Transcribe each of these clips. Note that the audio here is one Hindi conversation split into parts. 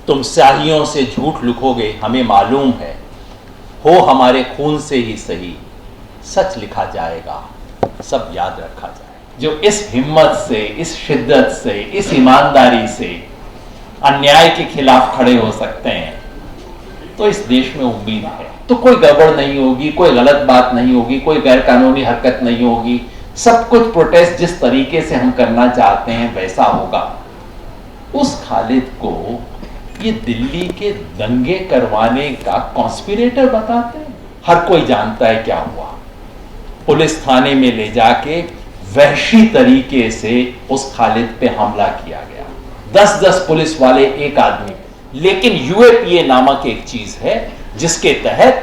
तुम स्याहियों से झूठ लिखोगे हमें मालूम है, हो हमारे खून से ही सही, सच लिखा जाएगा, सब याद रखा जाए। जो इस हिम्मत से, इस शिद्दत से, इस ईमानदारी से अन्याय के खिलाफ खड़े हो सकते हैं, तो इस देश में उम्मीद है। तो कोई गड़बड़ नहीं होगी, कोई गलत बात नहीं होगी, कोई गैर कानूनी हरकत नहीं होगी। सब कुछ प्रोटेस्ट जिस तरीके से हम करना चाहते हैं वैसा होगा। उस खालिद को ये दिल्ली के दंगे करवाने का कॉन्स्पिरेटर बताते हैं। हर कोई जानता है क्या हुआ। पुलिस थाने में ले जाके वहशी तरीके से उस खालिद पे हमला किया गया। 10-10 पुलिस वाले एक आदमी। लेकिन यूएपीए नामक एक चीज है जिसके तहत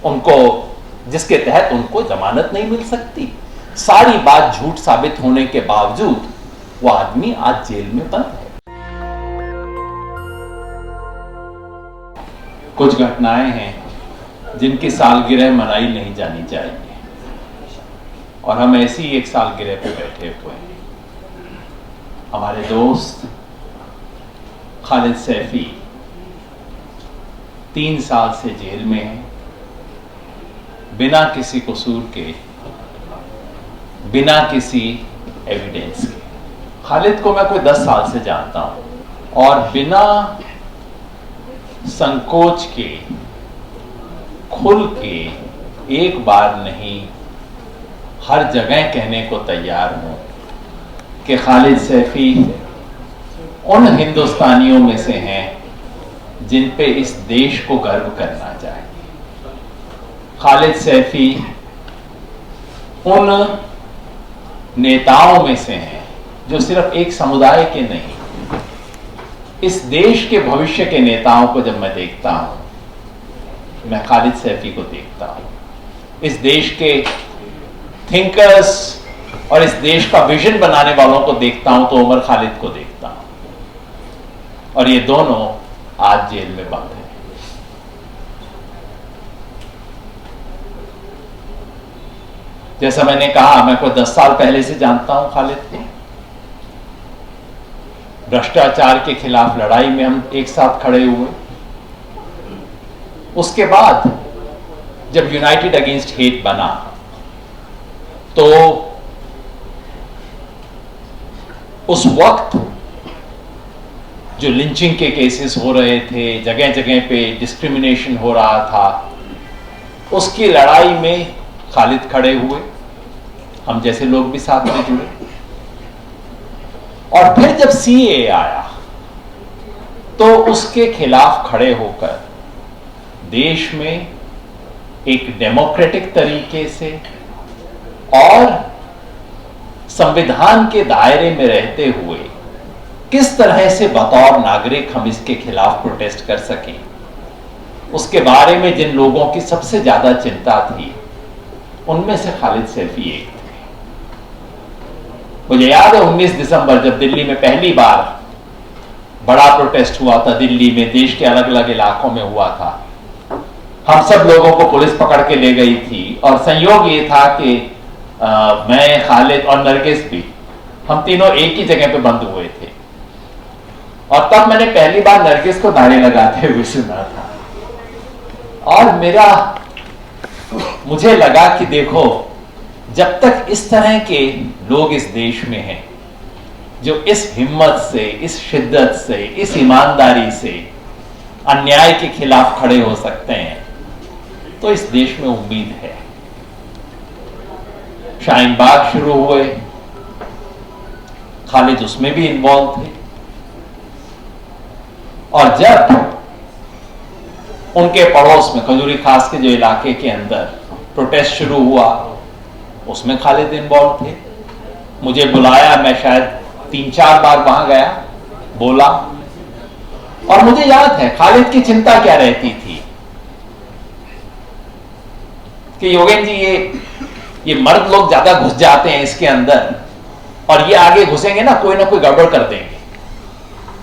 उनको जमानत नहीं मिल सकती। सारी बात झूठ साबित होने के बावजूद वो आदमी आज जेल में बंद है। कुछ घटनाएं हैं जिनकी सालगिरह मनाई नहीं जानी चाहिए, और हम ऐसी एक सालगिरह पे बैठे हुए हैं। हमारे दोस्त खालिद सैफी 3 साल से जेल में है, बिना किसी कसूर के, बिना किसी एविडेंस के। खालिद को मैं कोई 10 साल से जानता हूं और बिना संकोच के, खुल के, एक बार नहीं हर जगह कहने को तैयार हूं कि खालिद सैफी उन हिंदुस्तानियों में से हैं जिन पे इस देश को गर्व करना चाहिए। खालिद सैफी उन नेताओं में से हैं जो सिर्फ एक समुदाय के नहीं, इस देश के भविष्य के नेताओं को जब मैं देखता हूं, मैं खालिद सैफी को देखता हूं। इस देश के थिंकर्स और इस देश का विजन बनाने वालों को देखता हूं तो उमर खालिद को देखता हूं, और ये दोनों आज जेल में बंद हैं। जैसा मैंने कहा, मैं कोई 10 साल पहले से जानता हूं खालिद को। भ्रष्टाचार के खिलाफ लड़ाई में हम एक साथ खड़े हुए। उसके बाद जब यूनाइटेड अगेंस्ट हेट बना तो उस वक्त जो लिंचिंग के केसेस हो रहे थे, जगह जगह पे डिस्क्रिमिनेशन हो रहा था, उसकी लड़ाई में खालिद खड़े हुए, हम जैसे लोग भी साथ में जुड़े। और फिर जब सीए आया तो उसके खिलाफ खड़े होकर देश में एक डेमोक्रेटिक तरीके से और संविधान के दायरे में रहते हुए किस तरह से बतौर नागरिक हम इसके खिलाफ प्रोटेस्ट कर सकें, उसके बारे में जिन लोगों की सबसे ज्यादा चिंता थी, उनमें से खालिद सैफी एक थे। मुझे याद है 19 दिसंबर जब दिल्ली में पहली बार बड़ा प्रोटेस्ट हुआ था, दिल्ली में, देश के अलग अलग इलाकों में हुआ था। हम सब लोगों को पुलिस पकड़ के ले गई थी, और संयोग ये था कि मैं, खालिद और नरगिस भी, हम तीनों एक ही जगह पे बंद हुए थे। और तब मैंने पहली बार नरगिस को नारे लगाते हुए सुना था, और मुझे लगा कि देखो, जब तक इस तरह के लोग इस देश में हैं जो इस हिम्मत से, इस शिद्दत से, इस ईमानदारी से अन्याय के खिलाफ खड़े हो सकते हैं, तो इस देश में उम्मीद है। शाहीन बाग शुरू हुए, खालिद उसमें भी इन्वॉल्व थे, और जब उनके पड़ोस में खजूरी खास के जो इलाके के अंदर प्रोटेस्ट शुरू हुआ, उसमें खालिद इन्वॉल्व थे। मुझे बुलाया, मैं शायद 3-4 बार वहां गया, बोला, और मुझे याद है खालिद की चिंता क्या रहती थी कि योगेन जी, ये मर्द लोग ज्यादा घुस जाते हैं इसके अंदर, और ये आगे घुसेंगे ना कोई गड़बड़ कर देंगे,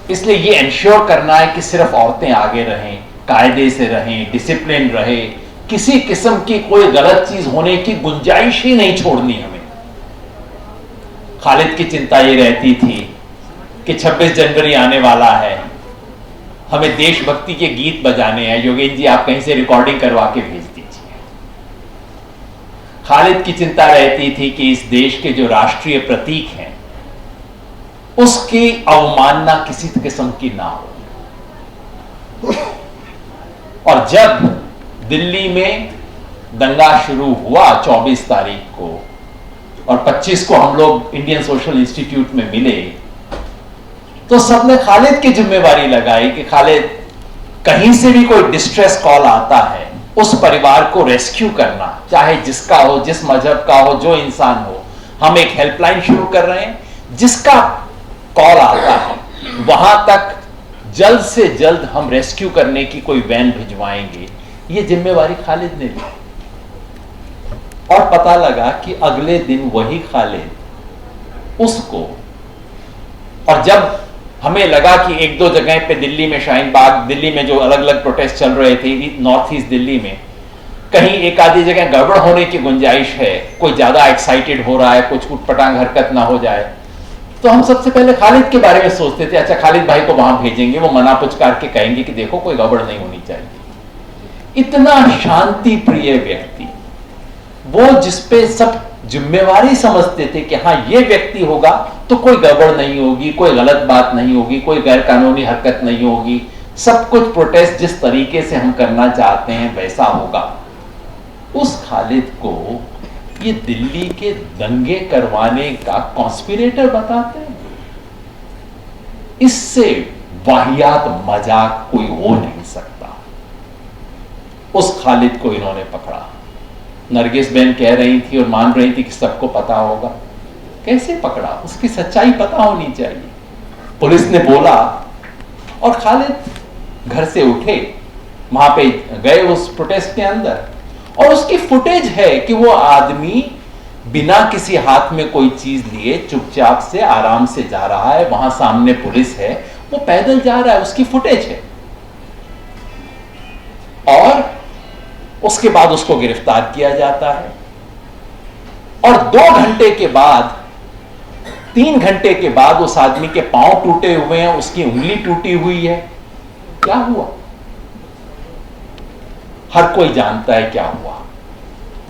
इसलिए ये इंश्योर करना है कि सिर्फ औरतें आगे रहें, कायदे से रहें, डिसिप्लिन रहे, किसी किस्म की कोई गलत चीज होने की गुंजाइश ही नहीं छोड़नी हमें। खालिद की चिंता ये रहती थी कि 26 जनवरी आने वाला है, हमें देशभक्ति के गीत बजाने हैं, योगेंद्र जी आप कहीं से रिकॉर्डिंग करवा के भेज दीजिए। खालिद की चिंता रहती थी कि इस देश के जो राष्ट्रीय प्रतीक हैं उसकी अवमानना किसी किस्म की ना हो। और जब दिल्ली में दंगा शुरू हुआ 24 तारीख को और 25 को हम लोग इंडियन सोशल इंस्टीट्यूट में मिले, तो सबने खालिद की जिम्मेवारी लगाई कि खालिद कहीं से भी कोई डिस्ट्रेस कॉल आता है उस परिवार को रेस्क्यू करना, चाहे जिसका हो, जिस मजहब का हो, जो इंसान हो। हम एक हेल्पलाइन शुरू कर रहे हैं, जिसका कॉल आता है वहां तक जल्द से जल्द हम रेस्क्यू करने की कोई वैन भिजवाएंगे। ये जिम्मेवारी खालिद ने ली और पता लगा कि अगले दिन वही खालिद उसको, और जब हमें लगा कि एक दो जगह पे दिल्ली में शाहीन बाग, दिल्ली में जो अलग अलग प्रोटेस्ट चल रहे थे नॉर्थ ईस्ट दिल्ली में, कहीं एक आधी जगह गड़बड़ होने की गुंजाइश है, कोई ज्यादा एक्साइटेड हो रहा है, कुछ उटपटांग हरकत ना हो जाए, तो हम सबसे पहले खालिद के बारे में सोचते थे, अच्छा खालिद भाई को वहां भेजेंगे, वो मना पुचकार के कहेंगे कि देखो कोई गड़बड़ नहीं होनी चाहिए। इतना शांति प्रिय व्यक्ति, वो जिसपे सब जिम्मेवारी समझते थे कि हाँ ये व्यक्ति होगा तो कोई गड़बड़ नहीं होगी, कोई गलत बात नहीं होगी, कोई गैर कानूनी हरकत नहीं होगी, सब कुछ प्रोटेस्ट जिस तरीके से हम करना चाहते हैं वैसा होगा। उस खालिद को ये दिल्ली के दंगे करवाने का कॉन्स्पिरेटर बताते हैं। इससे वाहियात मजाक कोई हो नहीं सकता। उस खालिद को इन्होंने पकड़ा। नरगिस बेन कह रही थी और मान रही थी कि सबको पता होगा। कैसे पकड़ा? उसकी सच्चाई पता होनी चाहिए। पुलिस ने बोला और खालिद घर से उठे, वहां पे गए उस प्रोटेस्ट के अंदर, और उसकी फुटेज है कि वो आदमी बिना किसी हाथ में कोई चीज लिए चुपचाप से आराम से जा रहा है, वहां सामने पुलिस है, वो पैदल जा रहा है, उसकी फुटेज है। और उसके बाद उसको गिरफ्तार किया जाता है और 2 घंटे के बाद, 3 घंटे के बाद उस आदमी के पांव टूटे हुए हैं, उसकी उंगली टूटी हुई है। क्या हुआ? हर कोई जानता है क्या हुआ।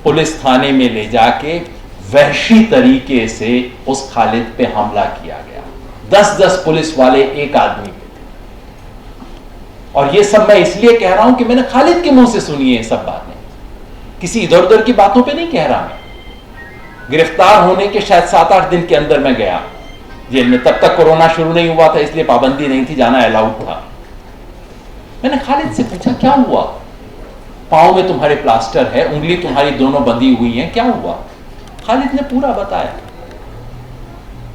पुलिस थाने में ले जाके वहशी तरीके से उस खालिद पे हमला किया गया। 10-10 पुलिस वाले एक आदमी पे थे। और ये सब मैं इसलिए कह रहा हूं कि मैंने खालिद के मुंह से सुनी है सब बातें, किसी इधर उधर की बातों पे नहीं कह रहा मैं। गिरफ्तार होने के शायद 7-8 दिन के अंदर मैं गया जेल में, तब तक कोरोना शुरू नहीं हुआ था, इसलिए पाबंदी नहीं थी, जाना अलाउड था। मैंने खालिद से पूछा क्या हुआ? पांव में तुम्हारे प्लास्टर है, उंगली तुम्हारी दोनों बंधी हुई हैं, क्या हुआ? खालिद ने पूरा बताया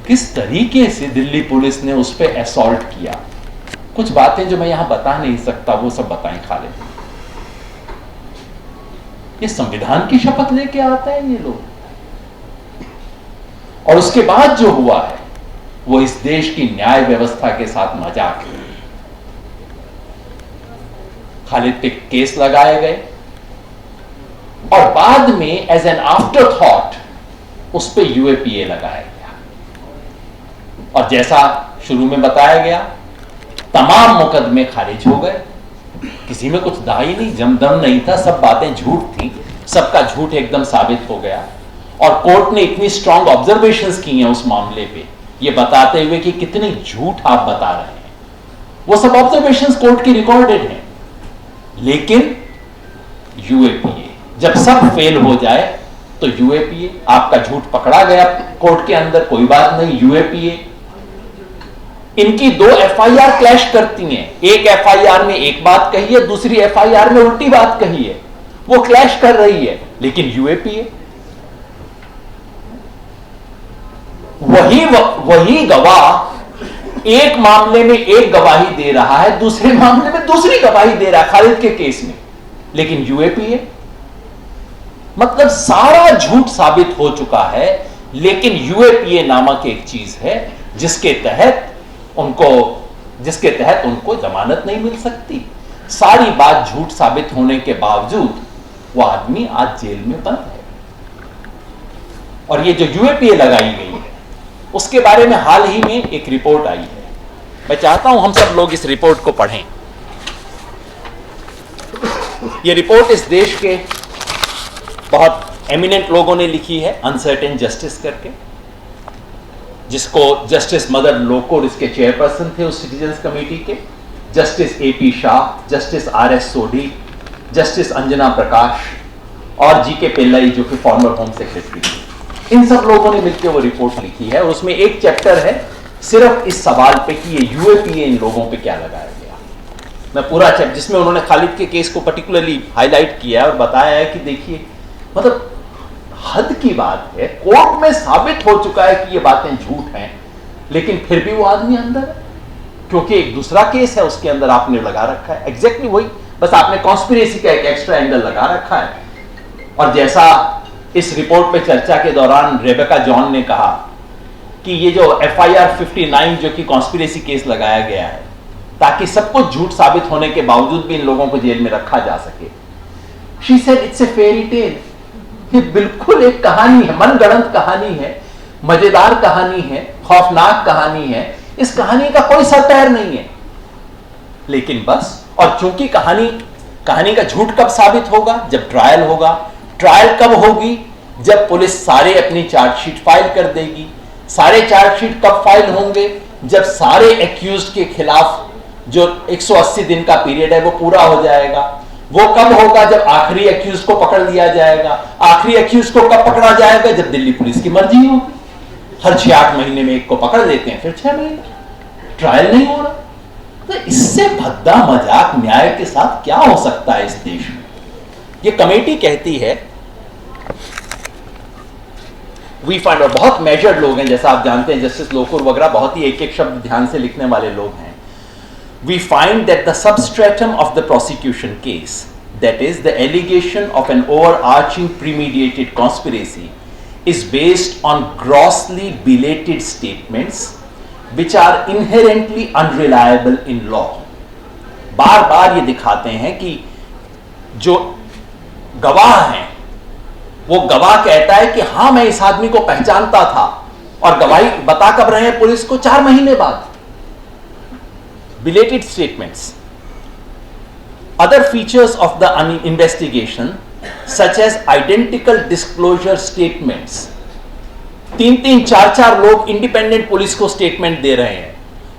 किस तरीके से दिल्ली पुलिस ने उस पर असॉल्ट किया। कुछ बातें जो मैं यहां बता नहीं सकता वो सब बताएं खालिद। ये संविधान की शपथ लेके आते हैं ये लोग, और उसके बाद जो हुआ है वो इस देश की न्याय व्यवस्था के साथ मजाक है। खालिद पे केस लगाए गए और बाद में एज एन आफ्टर थॉट उस पे यूएपीए लगाया गया, और जैसा शुरू में बताया गया तमाम मुकदमे खारिज हो गए। किसी में कुछ दाई नहीं, जमदम नहीं था, सब बातें झूठ थी, सबका झूठ एकदम साबित हो गया। और कोर्ट ने इतनी स्ट्रांग ऑब्जर्वेशंस की हैं उस मामले पे, ये बताते हुए कि कितनी झूठ आप बता रहे हैं। वो सब ऑब्जर्वेशंस कोर्ट की रिकॉर्डेड हैं। लेकिन यूएपीए जब सब फेल हो जाए तो यूएपीए, आपका झूठ पकड़ा गया कोर्ट के अंदर, कोई बात नहीं, यूएपीए। इनकी 2 एफआईआर क्लैश करती हैं। एक एफआईआर में एक बात कही है, दूसरी एफआईआर में उल्टी बात कही है, वो क्लैश कर रही है। लेकिन यूएपीए वही गवाह एक मामले में एक गवाही दे रहा है, दूसरे मामले में दूसरी गवाही दे रहा है खालिद के केस में, लेकिन यूएपीए मतलब सारा झूठ साबित हो चुका है। लेकिन यूएपीए नामक एक चीज है जिसके तहत उनको जमानत नहीं मिल सकती। सारी बात झूठ साबित होने के बावजूद वो आदमी आज जेल में बंद है। और ये जो यूएपीए लगाई गई है उसके बारे में हाल ही में एक रिपोर्ट आई है। मैं चाहता हूं हम सब लोग इस रिपोर्ट को पढ़ें। ये रिपोर्ट इस देश के बहुत एमिनेंट लोगों ने लिखी है, अनसर्टेन जस्टिस करके, जिसको जस्टिस मदर लोकुर इसके चेयरपर्सन थे उस सिटीजन्स कमेटी के, justice AP Shah, justice RS Sodhi, justice Anjana Prakash और GK पिल्लाई जो कि फॉर्मर होम सेक्रेटरी थे। इन सब लोगों ने मिलकर वो रिपोर्ट लिखी है और उसमें एक चैप्टर है सिर्फ इस सवाल पे कि ये UAPA इन लोगों पे क्या लगाया गया। मैं पूरा चैप्टर, जिसमें उन्होंने खालिद के केस को पर्टिकुलरली हाईलाइट किया है और बताया है कि देखिए, मतलब हद की बात है, कोर्ट में साबित हो चुका है कि ये बातें झूठ हैं, लेकिन फिर भी वो आदमी अंदर है क्योंकि एक दूसरा केस है उसके अंदर आपने लगा रखा है। एग्जैक्टली वही, बस आपने कॉन्स्पिरेसी का एक एक्स्ट्रा एंगल लगा रखा है। और जैसा इस रिपोर्ट पे चर्चा के दौरान रेबेका जॉन ने कहा कि ये जो FIR 59 जो कि कॉन्स्पिरेसी केस लगाया गया है ताकि सब कुछ झूठ साबित होने के बावजूद भी इन लोगों को जेल में रखा जा सके, she said it's a fairy tale. ये बिल्कुल एक कहानी है, मनगढ़ंत कहानी है, मजेदार कहानी है, खौफनाक कहानी है। इस कहानी का कोई सर पैर नहीं है, लेकिन बस, और चूंकि कहानी का झूठ कब साबित होगा? जब ट्रायल होगा। ट्रायल कब होगी? जब पुलिस सारे अपनी चार्जशीट फाइल कर देगी। सारे चार्जशीट कब फाइल होंगे? जब सारे एक्यूज्ड के खिलाफ जो 180 दिन का पीरियड है वो पूरा हो जाएगा। वो कब होगा? जब आखिरी एक्यूज को पकड़ लिया जाएगा। आखिरी एक्यूज को कब पकड़ा जाएगा? जब दिल्ली पुलिस की मर्जी होगी। हर 6-8 महीने में एक को पकड़ लेते हैं, फिर 6 महीने ट्रायल नहीं हो रहा। तो इससे भद्दा मजाक न्याय के साथ क्या हो सकता है इस देश में? ये कमेटी कहती है, वी फाइंड, और बहुत मेजर्ड लोग हैं, जैसा आप जानते हैं, जस्टिस लोकुर वगैरह बहुत ही एक शब्द ध्यान से लिखने वाले लोग हैं। We find that the substratum of the prosecution case, that is the allegation of an overarching premeditated conspiracy, is based on grossly belated statements which are inherently unreliable in law. बार बार ये दिखाते हैं कि जो गवाह हैं, वो गवाह कहता है कि हाँ मैं इस आदमी को पहचानता था, और गवाही बता कब रहे हैं पुलिस को? 4 महीने बाद। Belated statements. Other features of the investigation, such as identical disclosure statements. 3-3, 4-4 लोग इंडिपेंडेंट पुलिस को स्टेटमेंट दे रहे हैं,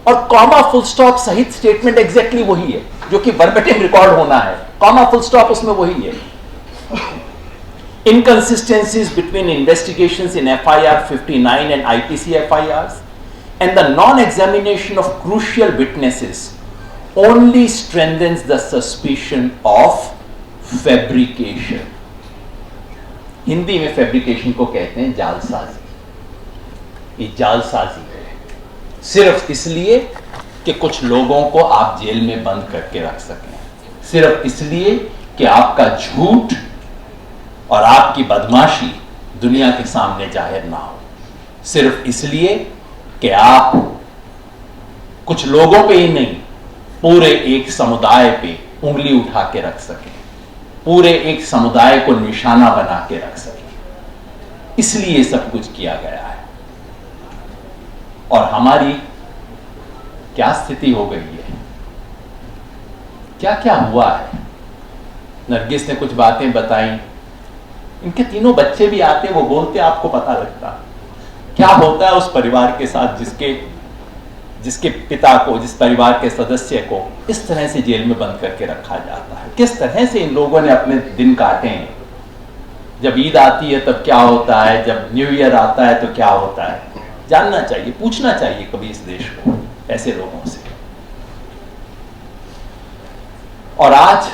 और कॉमा फुल स्टॉप सहित स्टेटमेंट एग्जैक्टली वही है जो कि वर्बेटिम रिकॉर्ड होना है। कॉमा फुल स्टॉप उसमें वही है। Inconsistencies between investigations in FIR 59 and IPC FIRs, and the non-examination of crucial witnesses only strengthens the suspicion of fabrication. Hindi में fabrication को कहते हैं जालसाजी। ये जालसाजी है सिर्फ इसलिए कि कुछ लोगों को आप जेल में बंद करके रख सकें, सिर्फ इसलिए कि आपका झूठ और आपकी बदमाशी दुनिया के सामने जाहिर ना हो, सिर्फ इसलिए कि आप कुछ लोगों पे ही नहीं, पूरे एक समुदाय पे उंगली उठा के रख सकें, पूरे एक समुदाय को निशाना बना के रख सकें। इसलिए सब कुछ किया गया है। और हमारी क्या स्थिति हो गई है, क्या क्या हुआ है। नरगिस ने कुछ बातें बताई, इनके तीनों बच्चे भी आते, वो बोलते, आपको पता लगता क्या होता है उस परिवार के साथ जिसके पिता को, जिस परिवार के सदस्य को इस तरह से जेल में बंद करके रखा जाता है। किस तरह से इन लोगों ने अपने दिन काटे हैं। जब ईद आती है तब क्या होता है, जब न्यू ईयर आता है तो क्या होता है, जानना चाहिए, पूछना चाहिए कभी इस देश को ऐसे लोगों से। और आज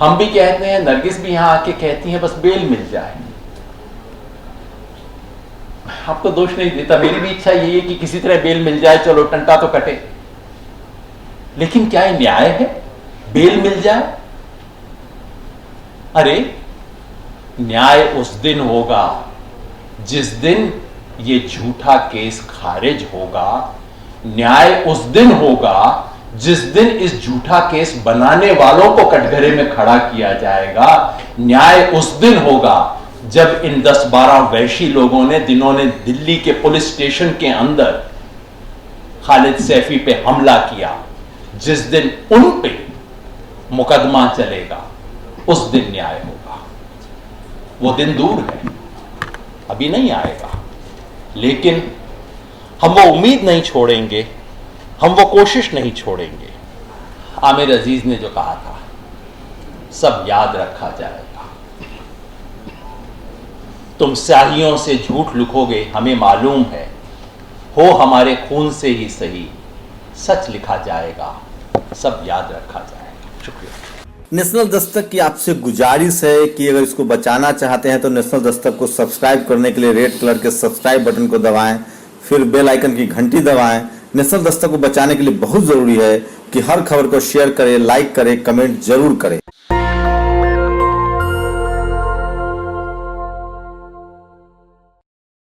हम भी कहते हैं, नरगिस भी यहां आके कहती हैं, बस बेल मिल जाए। आपको दोष नहीं देता, मेरी भी इच्छा यही है कि किसी तरह बेल मिल जाए, चलो टंटा तो कटे। लेकिन क्या ये न्याय है बेल मिल जाए? अरे न्याय उस दिन होगा जिस दिन ये झूठा केस खारिज होगा। न्याय उस दिन होगा जिस दिन इस झूठा केस बनाने वालों को कटघरे में खड़ा किया जाएगा। न्याय उस दिन होगा जब इन 10-12 वैशी लोगों ने, जिन्होंने दिल्ली के पुलिस स्टेशन के अंदर खालिद सैफी पे हमला किया, जिस दिन उन पे मुकदमा चलेगा, उस दिन न्याय होगा। वो दिन दूर है, अभी नहीं आएगा, लेकिन हम वो उम्मीद नहीं छोड़ेंगे, हम वो कोशिश नहीं छोड़ेंगे। आमिर अजीज ने जो कहा था, सब याद रखा जाएगा। तुम स्याहियों से झूठ लिखोगे, हमें मालूम है, हो हमारे खून से ही सही, सच लिखा जाएगा, सब याद रखा जाएगा। शुक्रिया। नेशनल दस्तक की आपसे गुजारिश है कि अगर इसको बचाना चाहते हैं तो नेशनल दस्तक को सब्सक्राइब करने के लिए रेड कलर के सब्सक्राइब बटन को दबाएं, फिर बेल आइकन की घंटी दबाएं। नेशनल दस्तक को बचाने के लिए बहुत जरूरी है कि हर खबर को शेयर करें, लाइक करें, कमेंट जरूर करें।